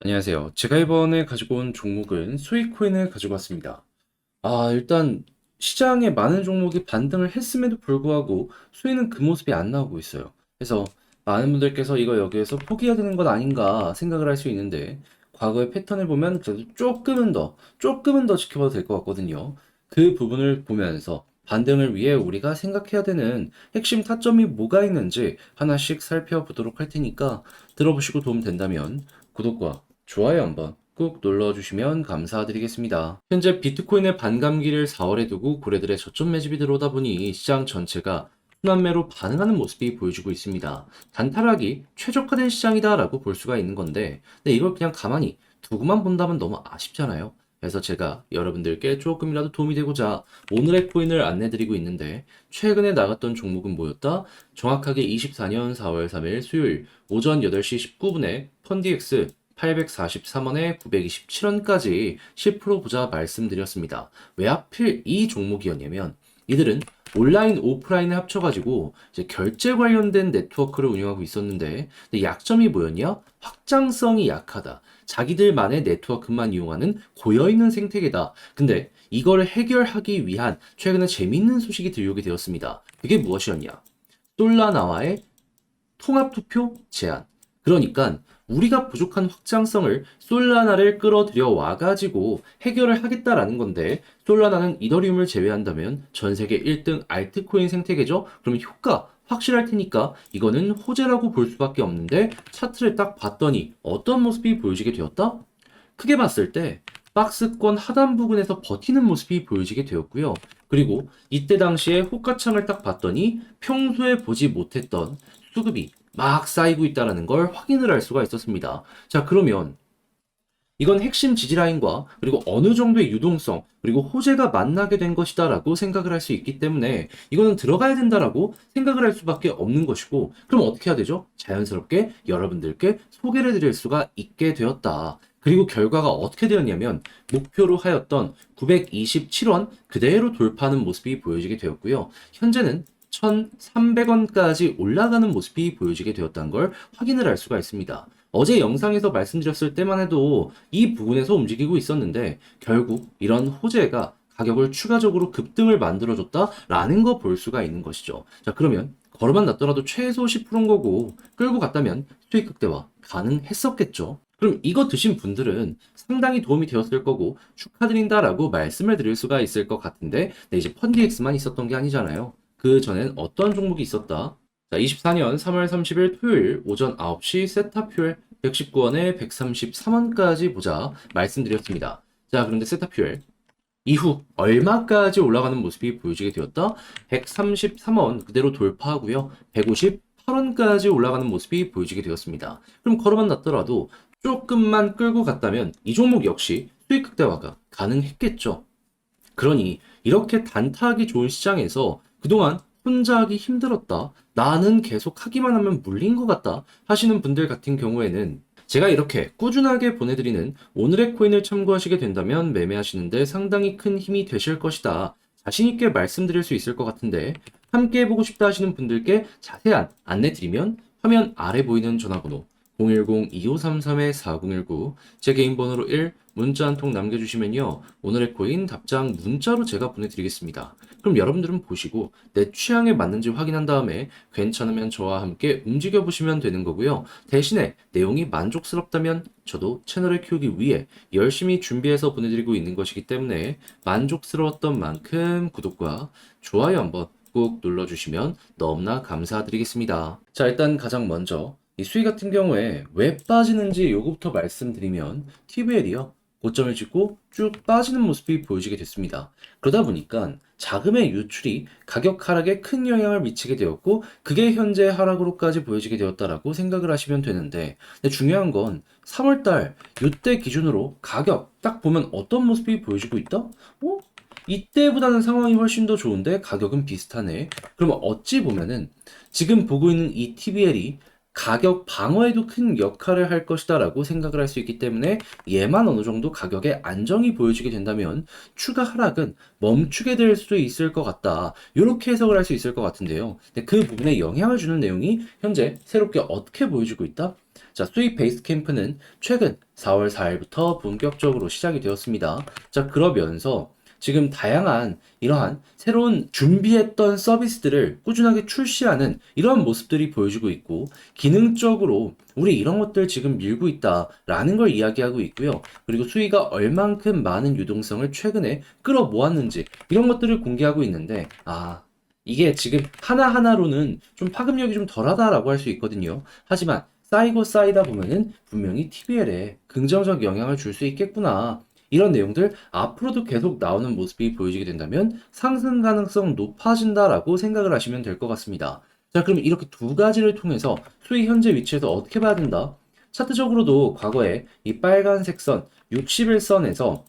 안녕하세요. 제가 이번에 가지고 온 종목은 수익코인을 가지고 왔습니다. 일단 시장에 많은 종목이 반등을 했음에도 불구하고 수익은 그 모습이 안 나오고 있어요. 그래서 많은 분들께서 이거 여기에서 포기해야 되는 것 아닌가 생각을 할 수 있는데 과거의 패턴을 보면 그래도 조금은 더 지켜봐도 될 것 같거든요. 그 부분을 보면서 반등을 위해 우리가 생각해야 되는 핵심 타점이 뭐가 있는지 하나씩 살펴보도록 할 테니까 들어보시고 도움 된다면 구독과 좋아요 한번 꾹 눌러주시면 감사드리겠습니다. 현재 비트코인의 반감기를 4월에 두고 고래들의 저점 매집이 들어오다 보니 시장 전체가 순환매로 반응하는 모습이 보여주고 있습니다. 단타락이 최적화된 시장이다라고 볼 수가 있는 건데, 근데 이걸 그냥 가만히 두고만 본다면 너무 아쉽잖아요. 그래서 제가 여러분들께 조금이라도 도움이 되고자 오늘의 코인을 안내드리고 있는데, 최근에 나갔던 종목은 뭐였다? 정확하게 24년 4월 3일 수요일 오전 8시 19분에 펀디엑스 843원에 927원까지 10% 보자 말씀드렸습니다. 왜 하필 이 종목이었냐면 이들은 온라인, 오프라인을 합쳐가지고 이제 결제 관련된 네트워크를 운영하고 있었는데 근데 약점이 뭐였냐? 확장성이 약하다. 자기들만의 네트워크만 이용하는 고여있는 생태계다. 근데 이걸 해결하기 위한 최근에 재밌는 소식이 들려오게 되었습니다. 그게 무엇이었냐? 솔라나와의 통합투표 제안. 그러니까 우리가 부족한 확장성을 솔라나를 끌어들여 와가지고 해결을 하겠다라는 건데 솔라나는 이더리움을 제외한다면 전 세계 1등 알트코인 생태계죠. 그러면 효과 확실할 테니까 이거는 호재라고 볼 수밖에 없는데 차트를 딱 봤더니 어떤 모습이 보여지게 되었다? 크게 봤을 때 박스권 하단 부분에서 버티는 모습이 보여지게 되었고요. 그리고 이때 당시에 호가창을 딱 봤더니 평소에 보지 못했던 수급이 막 쌓이고 있다는 걸 확인을 할 수가 있었습니다. 자, 그러면 이건 핵심 지지라인과 그리고 어느 정도의 유동성 그리고 호재가 만나게 된 것이다라고 생각을 할 수 있기 때문에 이거는 들어가야 된다라고 생각을 할 수밖에 없는 것이고 그럼 어떻게 해야 되죠? 자연스럽게 여러분들께 소개를 드릴 수가 있게 되었다. 그리고 결과가 어떻게 되었냐면 목표로 하였던 927원 그대로 돌파하는 모습이 보여지게 되었고요. 현재는 1,300원까지 올라가는 모습이 보여지게 되었다는 걸 확인을 할 수가 있습니다. 어제 영상에서 말씀드렸을 때만 해도 이 부분에서 움직이고 있었는데 결국 이런 호재가 가격을 추가적으로 급등을 만들어줬다라는 거 볼 수가 있는 것이죠. 자, 그러면 걸어만 놨더라도 최소 10%인 거고 끌고 갔다면 수익 극대화 가능했었겠죠. 그럼 이거 드신 분들은 상당히 도움이 되었을 거고 축하드린다라고 말씀을 드릴 수가 있을 것 같은데 네, 이제 펀디엑스만 있었던 게 아니잖아요. 그 전엔 어떤 종목이 있었다? 자, 24년 3월 30일 토요일 오전 9시 세타퓨엘 119원에 133원까지 보자 말씀드렸습니다. 자, 그런데 세타퓨엘 이후 얼마까지 올라가는 모습이 보여지게 되었다? 133원 그대로 돌파하고요. 158원까지 올라가는 모습이 보여지게 되었습니다. 그럼 걸어만 놨더라도 조금만 끌고 갔다면 이 종목 역시 수익 극대화가 가능했겠죠. 그러니 이렇게 단타하기 좋은 시장에서 그동안 혼자 하기 힘들었다. 나는 계속 하기만 하면 물린 것 같다. 하시는 분들 같은 경우에는 제가 이렇게 꾸준하게 보내드리는 오늘의 코인을 참고하시게 된다면 매매하시는데 상당히 큰 힘이 되실 것이다. 자신있게 말씀드릴 수 있을 것 같은데 함께 해보고 싶다 하시는 분들께 자세한 안내 드리면 화면 아래 보이는 전화번호 010-2533-4019 제 개인 번호로 1 문자 한 통 남겨주시면요. 오늘의 코인 답장 문자로 제가 보내드리겠습니다. 그럼 여러분들은 보시고 내 취향에 맞는지 확인한 다음에 괜찮으면 저와 함께 움직여보시면 되는 거고요. 대신에 내용이 만족스럽다면 저도 채널을 키우기 위해 열심히 준비해서 보내드리고 있는 것이기 때문에 만족스러웠던 만큼 구독과 좋아요 한번 꾹 눌러주시면 너무나 감사드리겠습니다. 자, 일단 가장 먼저 이 수위 같은 경우에 왜 빠지는지 요거부터 말씀드리면 TVL이요. 고점을 찍고 쭉 빠지는 모습이 보여지게 됐습니다. 그러다 보니까 자금의 유출이 가격 하락에 큰 영향을 미치게 되었고 그게 현재 하락으로까지 보여지게 되었다라고 생각을 하시면 되는데 근데 중요한 건 3월달 이때 기준으로 가격 딱 보면 어떤 모습이 보여지고 있다? 이때보다는 상황이 훨씬 더 좋은데 가격은 비슷하네. 그러면 어찌 보면은 지금 보고 있는 이 TBL이 가격 방어에도 큰 역할을 할 것이다 라고 생각을 할 수 있기 때문에 얘만 어느 정도 가격에 안정이 보여지게 된다면 추가 하락은 멈추게 될 수도 있을 것 같다. 이렇게 해석을 할 수 있을 것 같은데요. 근데 그 부분에 영향을 주는 내용이 현재 새롭게 어떻게 보여지고 있다? 자, 수익 베이스 캠프는 최근 4월 4일부터 본격적으로 시작이 되었습니다. 자, 그러면서 지금 다양한 이러한 새로운 준비했던 서비스들을 꾸준하게 출시하는 이러한 모습들이 보여지고 있고, 기능적으로 우리 이런 것들 지금 밀고 있다라는 걸 이야기하고 있고요. 그리고 수위가 얼만큼 많은 유동성을 최근에 끌어모았는지 이런 것들을 공개하고 있는데, 이게 지금 하나하나로는 좀 파급력이 좀 덜하다라고 할 수 있거든요. 하지만 쌓이고 쌓이다 보면은 분명히 TBL에 긍정적 영향을 줄 수 있겠구나. 이런 내용들 앞으로도 계속 나오는 모습이 보여지게 된다면 상승 가능성 높아진다라고 생각을 하시면 될 것 같습니다. 자, 그럼 이렇게 두 가지를 통해서 수익 현재 위치에서 어떻게 봐야 된다? 차트적으로도 과거에 이 빨간색 선 60일선에서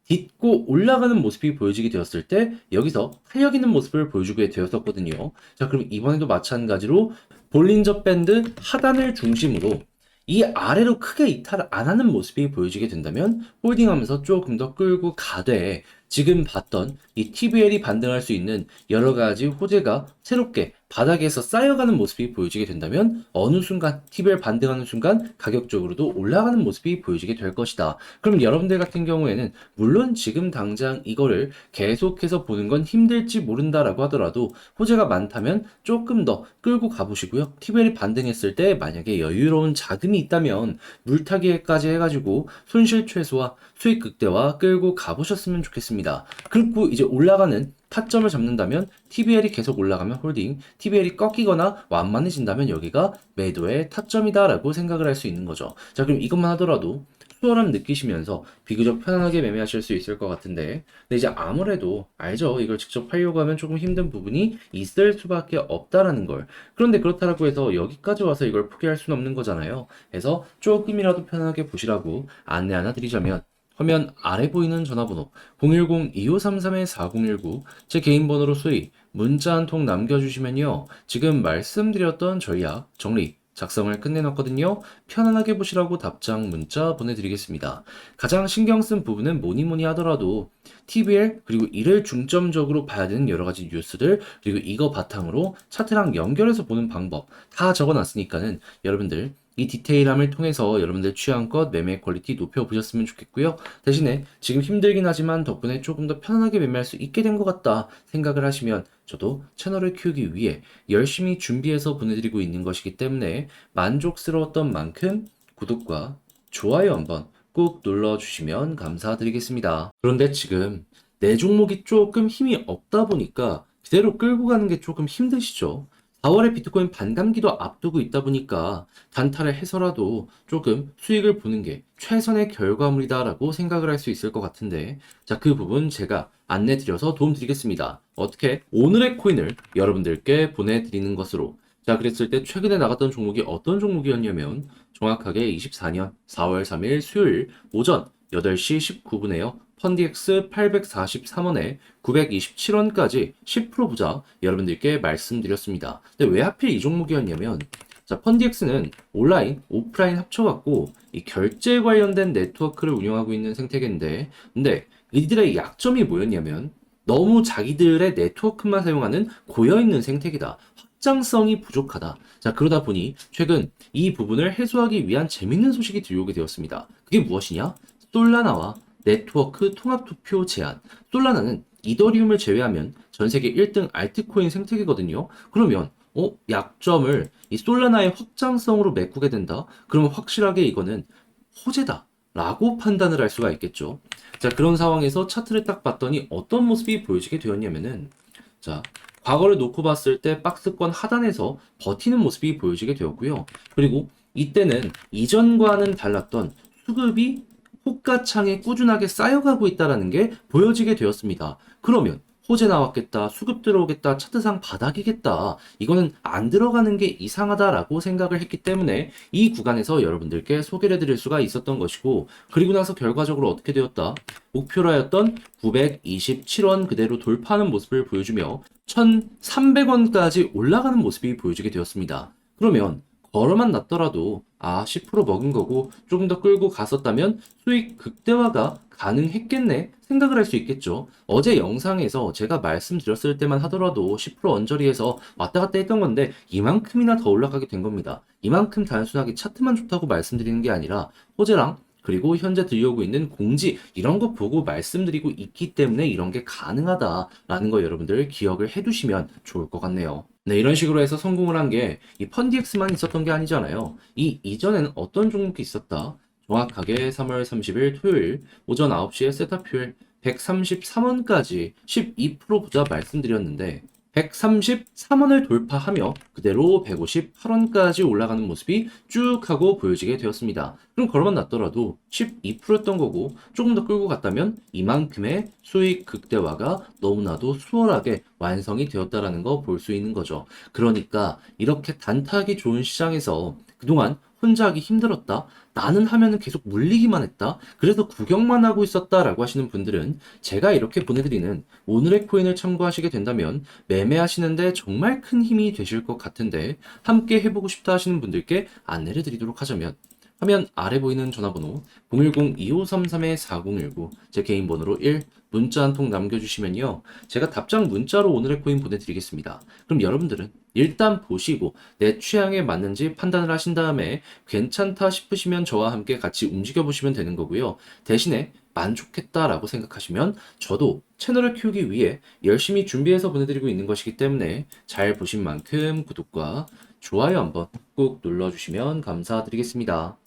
딛고 올라가는 모습이 보여지게 되었을 때 여기서 탄력 있는 모습을 보여주게 되었었거든요. 자, 그럼 이번에도 마찬가지로 볼린저 밴드 하단을 중심으로 이 아래로 크게 이탈을 안 하는 모습이 보여지게 된다면 홀딩하면서 조금 더 끌고 가되, 지금 봤던 이 TBL이 반등할 수 있는 여러 가지 호재가 새롭게 바닥에서 쌓여가는 모습이 보여지게 된다면 어느 순간 TBL 반등하는 순간 가격적으로도 올라가는 모습이 보여지게 될 것이다. 그럼 여러분들 같은 경우에는 물론 지금 당장 이거를 계속해서 보는 건 힘들지 모른다라고 하더라도 호재가 많다면 조금 더 끌고 가보시고요. TBL이 반등했을 때 만약에 여유로운 자금이 있다면 물타기까지 해가지고 손실 최소화, 수익 극대화 끌고 가보셨으면 좋겠습니다. 그리고 이제 올라가는 타점을 잡는다면 TBL이 계속 올라가면 홀딩, TBL이 꺾이거나 완만해진다면 여기가 매도의 타점이다라고 생각을 할 수 있는 거죠. 자, 그럼 이것만 하더라도 수월함 느끼시면서 비교적 편안하게 매매하실 수 있을 것 같은데, 근데 이제 아무래도 알죠. 이걸 직접 하려고 하면 조금 힘든 부분이 있을 수밖에 없다라는 걸. 그런데 그렇다라고 해서 여기까지 와서 이걸 포기할 수는 없는 거잖아요. 그래서 조금이라도 편하게 보시라고 안내 하나 드리자면, 화면 아래 보이는 전화번호 010-2533-4019 제 개인 번호로 수익 문자 한 통 남겨주시면요, 지금 말씀드렸던 전략 정리 작성을 끝내놨거든요. 편안하게 보시라고 답장 문자 보내드리겠습니다. 가장 신경 쓴 부분은 뭐니 하더라도 TBL 그리고 이를 중점적으로 봐야 되는 여러 가지 뉴스들, 그리고 이거 바탕으로 차트랑 연결해서 보는 방법 다 적어놨으니까는 여러분들 이 디테일함을 통해서 여러분들 취향껏 매매 퀄리티 높여보셨으면 좋겠고요. 대신에 지금 힘들긴 하지만 덕분에 조금 더 편안하게 매매할 수 있게 된 것 같다 생각을 하시면 저도 채널을 키우기 위해 열심히 준비해서 보내드리고 있는 것이기 때문에 만족스러웠던 만큼 구독과 좋아요 한번 꼭 눌러주시면 감사드리겠습니다. 그런데 지금 내 종목이 조금 힘이 없다 보니까 그대로 끌고 가는 게 조금 힘드시죠? 4월에 비트코인 반감기도 앞두고 있다 보니까 단타를 해서라도 조금 수익을 보는 게 최선의 결과물이다라고 생각을 할 수 있을 것 같은데, 자, 그 부분 제가 안내 드려서 도움 드리겠습니다. 어떻게? 오늘의 코인을 여러분들께 보내드리는 것으로. 자, 그랬을 때 최근에 나갔던 종목이 어떤 종목이었냐면 정확하게 24년 4월 3일 수요일 오전 8시 19분에요. 펀디엑스 843원에 927원까지 10% 부자 여러분들께 말씀드렸습니다. 근데 왜 하필 이 종목이었냐면, 자, 펀디엑스는 온라인, 오프라인 합쳐갖고 이 결제 관련된 네트워크를 운영하고 있는 생태계인데, 근데 이들의 약점이 뭐였냐면 너무 자기들의 네트워크만 사용하는 고여있는 생태계다. 확장성이 부족하다. 자, 그러다 보니 최근 이 부분을 해소하기 위한 재밌는 소식이 들려오게 되었습니다. 그게 무엇이냐? 솔라나와 네트워크 통합투표 제한. 솔라나는 이더리움을 제외하면 전 세계 1등 알트코인 생태계거든요. 그러면 약점을 이 솔라나의 확장성으로 메꾸게 된다? 그러면 확실하게 이거는 호재다 라고 판단을 할 수가 있겠죠. 자, 그런 상황에서 차트를 딱 봤더니 어떤 모습이 보여지게 되었냐면은, 자, 과거를 놓고 봤을 때 박스권 하단에서 버티는 모습이 보여지게 되었고요. 그리고 이때는 이전과는 달랐던 수급이 호가창에 꾸준하게 쌓여가고 있다는 게 보여지게 되었습니다. 그러면 호재 나왔겠다, 수급 들어오겠다, 차트상 바닥이겠다, 이거는 안 들어가는 게 이상하다라고 생각을 했기 때문에 이 구간에서 여러분들께 소개를 해드릴 수가 있었던 것이고, 그리고 나서 결과적으로 어떻게 되었다? 목표라였던 927원 그대로 돌파하는 모습을 보여주며 1,300원까지 올라가는 모습이 보여지게 되었습니다. 그러면 걸어만 놨더라도 10% 먹은 거고 조금 더 끌고 갔었다면 수익 극대화가 가능했겠네 생각을 할 수 있겠죠. 어제 영상에서 제가 말씀드렸을 때만 하더라도 10% 언저리에서 왔다 갔다 했던 건데 이만큼이나 더 올라가게 된 겁니다. 이만큼 단순하게 차트만 좋다고 말씀드리는 게 아니라 호재랑 그리고 현재 들려오고 있는 공지 이런 거 보고 말씀드리고 있기 때문에 이런 게 가능하다라는 거 여러분들 기억을 해두시면 좋을 것 같네요. 네, 이런 식으로 해서 성공을 한 게 이 펀디엑스만 있었던 게 아니잖아요. 이 이전에는 어떤 종목이 있었다? 정확하게 3월 30일 토요일 오전 9시에 세타퓨엘 133원까지 12%보다 말씀드렸는데 133원을 돌파하며 그대로 158원까지 올라가는 모습이 쭉 하고 보여지게 되었습니다. 그럼 걸어만 놨더라도 12%였던 거고 조금 더 끌고 갔다면 이만큼의 수익 극대화가 너무나도 수월하게 완성이 되었다라는 거 볼 수 있는 거죠. 그러니까 이렇게 단타하기 좋은 시장에서 그동안 혼자 하기 힘들었다. 나는 하면은 계속 물리기만 했다. 그래서 구경만 하고 있었다라고 하시는 분들은 제가 이렇게 보내드리는 오늘의 코인을 참고하시게 된다면 매매하시는데 정말 큰 힘이 되실 것 같은데 함께 해보고 싶다 하시는 분들께 안내를 드리도록 하자면 화면 아래 보이는 전화번호 010-2533-4019 제 개인 번호로 1 문자 한 통 남겨주시면요. 제가 답장 문자로 오늘의 코인 보내드리겠습니다. 그럼 여러분들은 일단 보시고 내 취향에 맞는지 판단을 하신 다음에 괜찮다 싶으시면 저와 함께 같이 움직여 보시면 되는 거고요. 대신에 만족했다라고 생각하시면 저도 채널을 키우기 위해 열심히 준비해서 보내드리고 있는 것이기 때문에 잘 보신 만큼 구독과 좋아요 한번 꼭 눌러주시면 감사드리겠습니다.